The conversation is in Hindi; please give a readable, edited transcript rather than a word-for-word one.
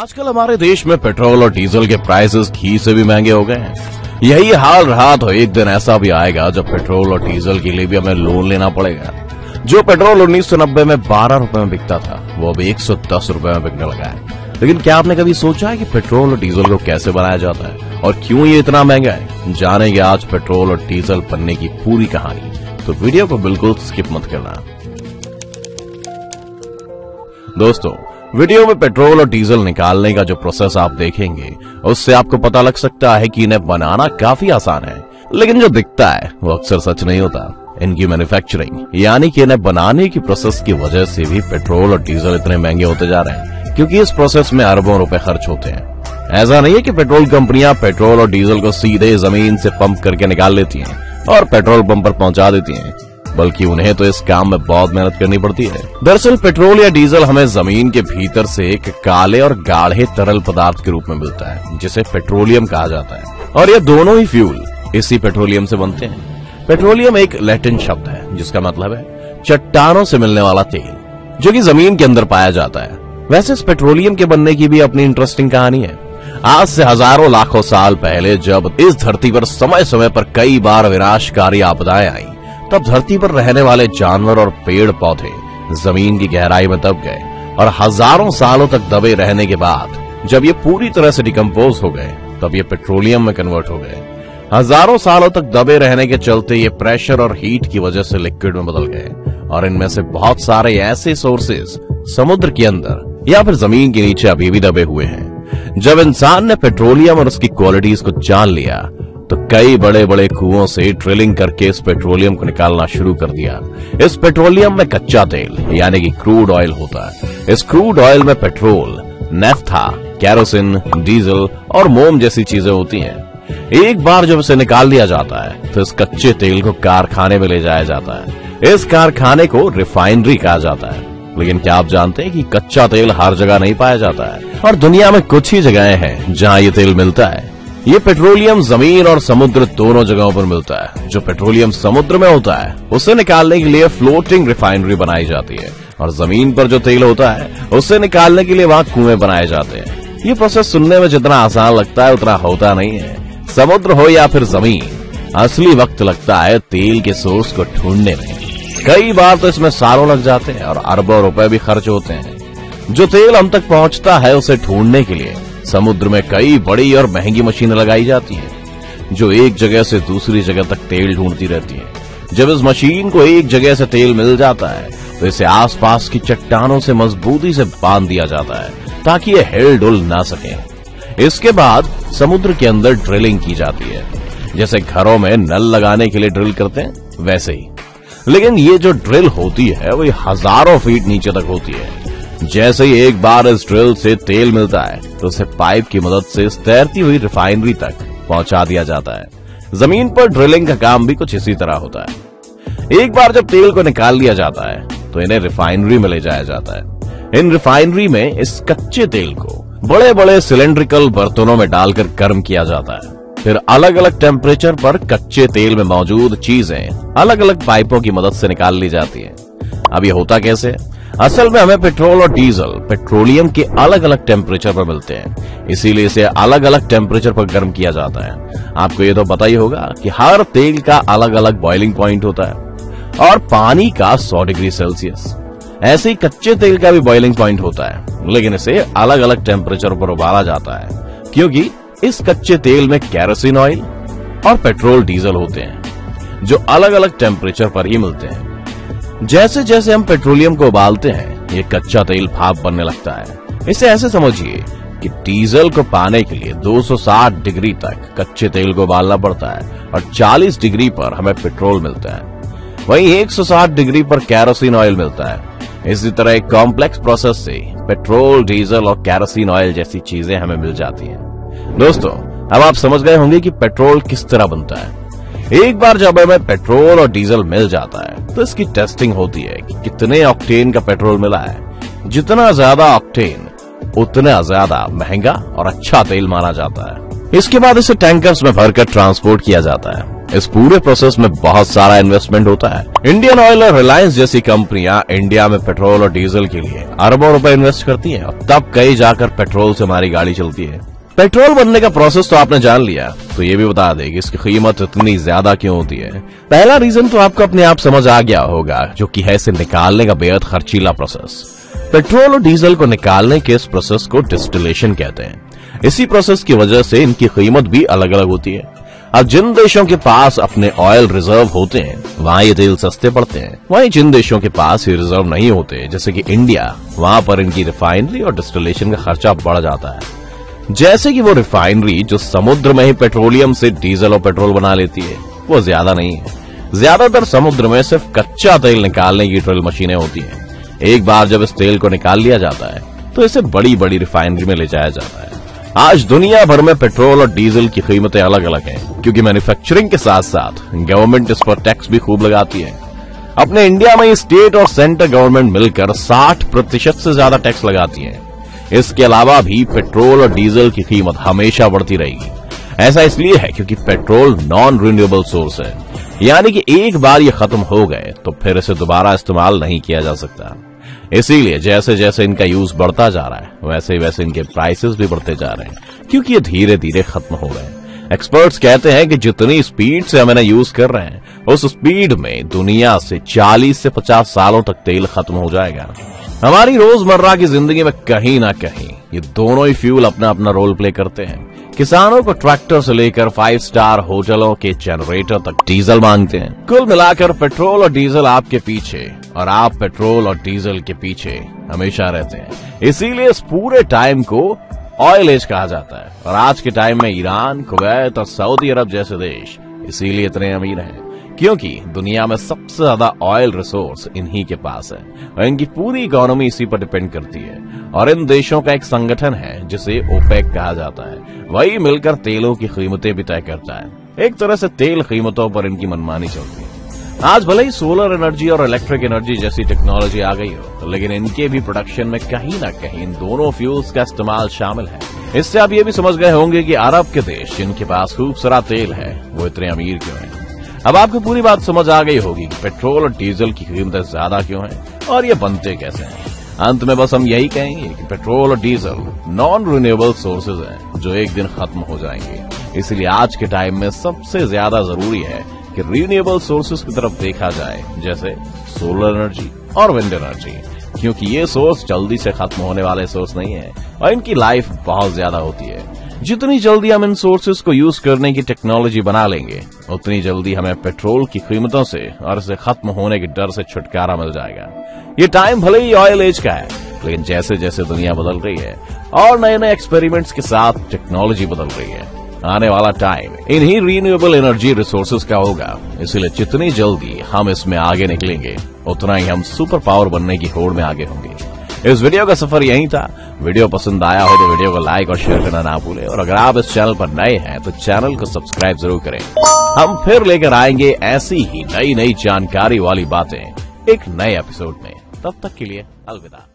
आजकल हमारे देश में पेट्रोल और डीजल के प्राइसेस घी से भी महंगे हो गए हैं। यही हाल रहा तो एक दिन ऐसा भी आएगा जब पेट्रोल और डीजल के लिए भी हमें लोन लेना पड़ेगा। जो पेट्रोल 1990 में 12 रुपए में बिकता था वो अब 110 रुपए में बिकने लगा है। लेकिन क्या आपने कभी सोचा है कि पेट्रोल और डीजल को कैसे बनाया जाता है और क्यों ये इतना महंगा है? जानेंगे आज पेट्रोल और डीजल बनने की पूरी कहानी, तो वीडियो को बिल्कुल स्किप मत करना। दोस्तों, वीडियो में पेट्रोल और डीजल निकालने का जो प्रोसेस आप देखेंगे उससे आपको पता लग सकता है कि इन्हें बनाना काफी आसान है, लेकिन जो दिखता है वो अक्सर सच नहीं होता। इनकी मैन्युफैक्चरिंग यानी कि इन्हें बनाने की प्रोसेस की वजह से भी पेट्रोल और डीजल इतने महंगे होते जा रहे हैं, क्योंकि इस प्रोसेस में अरबों रुपए खर्च होते हैं। ऐसा नहीं है कि पेट्रोल कंपनियां पेट्रोल और डीजल को सीधे जमीन से पंप करके निकाल लेती हैं और पेट्रोल पंप पर पहुंचा देती हैं, बल्कि उन्हें तो इस काम में बहुत मेहनत करनी पड़ती है। दरअसल पेट्रोल या डीजल हमें जमीन के भीतर से एक काले और गाढ़े तरल पदार्थ के रूप में मिलता है, जिसे पेट्रोलियम कहा जाता है, और ये दोनों ही फ्यूल इसी पेट्रोलियम से बनते हैं। पेट्रोलियम एक लैटिन शब्द है जिसका मतलब है चट्टानों से मिलने वाला तेल, जो कि जमीन के अंदर पाया जाता है। वैसे इस पेट्रोलियम के बनने की भी अपनी इंटरेस्टिंग कहानी है। आज से हजारों लाखों साल पहले जब इस धरती पर समय समय पर कई बार विनाशकारी आपदाएं आई, तब धरती पर रहने वाले जानवर और पेड़ पौधे जमीन की गहराई में दब गए, और हजारों सालों तक दबे रहने के बाद जब ये पूरी तरह से डिकम्पोज हो गए तब ये पेट्रोलियम में कन्वर्ट हो गए। हजारों सालों तक दबे रहने के चलते ये प्रेशर और हीट की वजह से लिक्विड में बदल गए, और इनमें से बहुत सारे ऐसे सोर्सेज समुद्र के अंदर या फिर जमीन के नीचे अभी भी दबे हुए हैं। जब इंसान ने पेट्रोलियम और उसकी क्वालिटीज को जान लिया तो कई बड़े बड़े कुओं से ड्रिलिंग करके इस पेट्रोलियम को निकालना शुरू कर दिया। इस पेट्रोलियम में कच्चा तेल यानी कि क्रूड ऑयल होता है। इस क्रूड ऑयल में पेट्रोल, नेफ्था, केरोसिन, डीजल और मोम जैसी चीजें होती हैं। एक बार जब इसे निकाल लिया जाता है तो इस कच्चे तेल को कारखाने में ले जाया जाता है। इस कारखाने को रिफाइनरी कहा जाता है। लेकिन क्या आप जानते हैं कि कच्चा तेल हर जगह नहीं पाया जाता है, और दुनिया में कुछ ही जगहें हैं जहां ये तेल मिलता है। ये पेट्रोलियम जमीन और समुद्र दोनों जगहों पर मिलता है। जो पेट्रोलियम समुद्र में होता है उसे निकालने के लिए फ्लोटिंग रिफाइनरी बनाई जाती है, और जमीन पर जो तेल होता है उसे निकालने के लिए वहां कुएं बनाए जाते हैं। ये प्रोसेस सुनने में जितना आसान लगता है उतना होता नहीं है। समुद्र हो या फिर जमीन, असली वक्त लगता है तेल के सोर्स को ढूंढने में। कई बार तो इसमें सालों लग जाते हैं और अरबों रुपए भी खर्च होते हैं। जो तेल हम तक पहुंचता है उसे ढूंढने के लिए समुद्र में कई बड़ी और महंगी मशीनें लगाई जाती हैं, जो एक जगह से दूसरी जगह तक तेल ढूंढती रहती हैं। जब इस मशीन को एक जगह से तेल मिल जाता है तो इसे आसपास की चट्टानों से मजबूती से बांध दिया जाता है ताकि ये हिल डुल ना सके। इसके बाद समुद्र के अंदर ड्रिलिंग की जाती है, जैसे घरों में नल लगाने के लिए ड्रिल करते हैं वैसे ही। लेकिन ये जो ड्रिल होती है वो हजारों फीट नीचे तक होती है। जैसे ही एक बार इस ड्रिल से तेल मिलता है तो उसे पाइप की मदद से इस तैरती हुई रिफाइनरी तक पहुंचा दिया जाता है। जमीन पर ड्रिलिंग का काम भी कुछ इसी तरह होता है। एक बार जब तेल को निकाल लिया जाता है तो इन्हें रिफाइनरी में ले जाया जाता है। इन रिफाइनरी में इस कच्चे तेल को बड़े बड़े सिलेंड्रिकल बर्तनों में डालकर गर्म किया जाता है। फिर अलग अलग टेम्परेचर पर कच्चे तेल में मौजूद चीजें अलग अलग पाइपों की मदद से निकाल ली जाती हैं। अब ये होता कैसे? असल में हमें पेट्रोल और डीजल पेट्रोलियम के अलग अलग टेम्परेचर पर मिलते हैं, इसीलिए इसे अलग अलग टेम्परेचर पर गर्म किया जाता है। आपको ये तो पता ही होगा कि हर तेल का अलग अलग बॉइलिंग पॉइंट होता है, और पानी का 100 डिग्री सेल्सियस। ऐसे ही कच्चे तेल का भी बॉइलिंग पॉइंट होता है, लेकिन इसे अलग अलग टेम्परेचर पर उबाला जाता है, क्योंकि इस कच्चे तेल में केरोसिन ऑयल और पेट्रोल डीजल होते हैं, जो अलग अलग टेम्परेचर पर ही मिलते हैं। जैसे जैसे हम पेट्रोलियम को उबालते हैं ये कच्चा तेल भाप बनने लगता है। इसे ऐसे समझिए कि डीजल को पाने के लिए 260 डिग्री तक कच्चे तेल को उबालना पड़ता है, और 40 डिग्री पर हमें पेट्रोल मिलता है। वहीं 160 डिग्री पर केरोसिन ऑयल मिलता है। इसी तरह एक कॉम्प्लेक्स प्रोसेस से पेट्रोल, डीजल और केरोसिन ऑयल जैसी चीजें हमें मिल जाती हैं। दोस्तों, अब आप समझ गए होंगे कि पेट्रोल किस तरह बनता है। एक बार जब हमें पेट्रोल और डीजल मिल जाता है तो इसकी टेस्टिंग होती है कि कितने ऑक्टेन का पेट्रोल मिला है। जितना ज्यादा ऑक्टेन उतना ज्यादा महंगा और अच्छा तेल माना जाता है। इसके बाद इसे टैंकर्स में भरकर ट्रांसपोर्ट किया जाता है। इस पूरे प्रोसेस में बहुत सारा इन्वेस्टमेंट होता है। इंडियन ऑयल और रिलायंस जैसी कंपनियां इंडिया में पेट्रोल और डीजल के लिए अरबों रुपए इन्वेस्ट करती हैं, तब कहीं जाकर पेट्रोल से हमारी गाड़ी चलती है। पेट्रोल बनने का प्रोसेस तो आपने जान लिया, तो ये भी बता दें कि इसकी कीमत इतनी ज्यादा क्यों होती है। पहला रीजन तो आपको अपने आप समझ आ गया होगा, जो कि है इसे निकालने का बेहद खर्चीला प्रोसेस। पेट्रोल और डीजल को निकालने के इस प्रोसेस को डिस्टिलेशन कहते हैं। इसी प्रोसेस की वजह से इनकी कीमत भी अलग अलग होती है। अब जिन देशों के पास अपने ऑयल रिजर्व होते हैं वहां ये तेल सस्ते पड़ते हैं, वहीं जिन देशों के पास ये रिजर्व नहीं होते जैसे कि इंडिया, वहां पर इनकी रिफाइनरी और डिस्टिलेशन का खर्चा बढ़ जाता है। जैसे कि वो रिफाइनरी जो समुद्र में ही पेट्रोलियम से डीजल और पेट्रोल बना लेती है, वो ज्यादा नहीं है। ज्यादातर समुद्र में सिर्फ कच्चा तेल निकालने की ड्रिल मशीनें होती हैं। एक बार जब इस तेल को निकाल लिया जाता है तो इसे बड़ी बड़ी रिफाइनरी में ले जाया जाता है। आज दुनिया भर में पेट्रोल और डीजल की कीमतें अलग अलग हैं, क्योंकि मैन्युफैक्चरिंग के साथ साथ गवर्नमेंट इस पर टैक्स भी खूब लगाती है। अपने इंडिया में स्टेट और सेंटर गवर्नमेंट मिलकर 60% से ज्यादा टैक्स लगाती है। इसके अलावा भी पेट्रोल और डीजल की कीमत हमेशा बढ़ती रहेगी। ऐसा इसलिए है क्योंकि पेट्रोल नॉन रिन्यूएबल सोर्स है, यानी कि एक बार ये खत्म हो गए तो फिर इसे दोबारा इस्तेमाल नहीं किया जा सकता। इसीलिए जैसे जैसे इनका यूज बढ़ता जा रहा है वैसे वैसे इनके प्राइसेस भी बढ़ते जा रहे हैं, क्योंकि ये धीरे धीरे खत्म हो रहे हैं। एक्सपर्ट्स कहते हैं कि जितनी स्पीड से हम इन्हें यूज कर रहे हैं उस स्पीड में दुनिया से 40 से 50 सालों तक तेल खत्म हो जाएगा। हमारी रोजमर्रा की जिंदगी में कहीं ना कहीं ये दोनों ही फ्यूल अपना अपना रोल प्ले करते हैं। किसानों को ट्रैक्टर से लेकर 5 स्टार होटलों के जनरेटर तक डीजल मांगते हैं। कुल मिलाकर पेट्रोल और डीजल आपके पीछे और आप पेट्रोल और डीजल के पीछे हमेशा रहते हैं। इसीलिए इस पूरे टाइम को ऑयल एज कहा जाता है। और आज के टाइम में ईरान, कुवैत और सऊदी अरब जैसे देश इसीलिए इतने अमीर हैं, क्योंकि दुनिया में सबसे ज्यादा ऑयल रिसोर्स इन्हीं के पास है और इनकी पूरी इकोनॉमी इसी पर डिपेंड करती है। और इन देशों का एक संगठन है जिसे ओपेक कहा जाता है, वही मिलकर तेलों की कीमतें भी तय करता है। एक तरह से तेल कीमतों पर इनकी मनमानी चलती है। आज भले ही सोलर एनर्जी और इलेक्ट्रिक एनर्जी जैसी टेक्नोलॉजी आ गई हो, लेकिन इनके भी प्रोडक्शन में कहीं ना कहीं इन दोनों फ्यूल्स का इस्तेमाल शामिल है। इससे आप ये भी समझ गए होंगे कि अरब के देश जिनके पास खूब सारा तेल है वो इतने अमीर क्यों हैं। अब आपको पूरी बात समझ आ गई होगी कि पेट्रोल और डीजल की कीमतें ज्यादा क्यों हैं और ये बनते कैसे हैं। अंत में बस हम यही कहेंगे कि पेट्रोल और डीजल नॉन रिन्यूएबल सोर्सेज हैं जो एक दिन खत्म हो जाएंगे। इसलिए आज के टाइम में सबसे ज्यादा जरूरी है कि रिन्यूएबल सोर्सेज की तरफ देखा जाए, जैसे सोलर एनर्जी और विंड एनर्जी, क्योंकि ये सोर्स जल्दी से खत्म होने वाले सोर्स नहीं है और इनकी लाइफ बहुत ज्यादा होती है। जितनी जल्दी हम इन सोर्सेज को यूज करने की टेक्नोलॉजी बना लेंगे, उतनी जल्दी हमें पेट्रोल की कीमतों से और इसे खत्म होने के डर से छुटकारा मिल जाएगा। ये टाइम भले ही ऑयल एज का है, लेकिन जैसे जैसे दुनिया बदल रही है और नए नए एक्सपेरिमेंट्स के साथ टेक्नोलॉजी बदल रही है, आने वाला टाइम इन्हीं रिन्यूएबल एनर्जी रिसोर्सेज का होगा। इसलिए जितनी जल्दी हम इसमें आगे निकलेंगे, उतना ही हम सुपर पावर बनने की होड़ में आगे होंगे। इस वीडियो का सफर यही था। वीडियो पसंद आया हो तो वीडियो को लाइक और शेयर करना ना भूलें, और अगर आप इस चैनल पर नए हैं तो चैनल को सब्सक्राइब जरूर करें। हम फिर लेकर आएंगे ऐसी ही नई नई जानकारी वाली बातें एक नए एपिसोड में। तब तक के लिए अलविदा।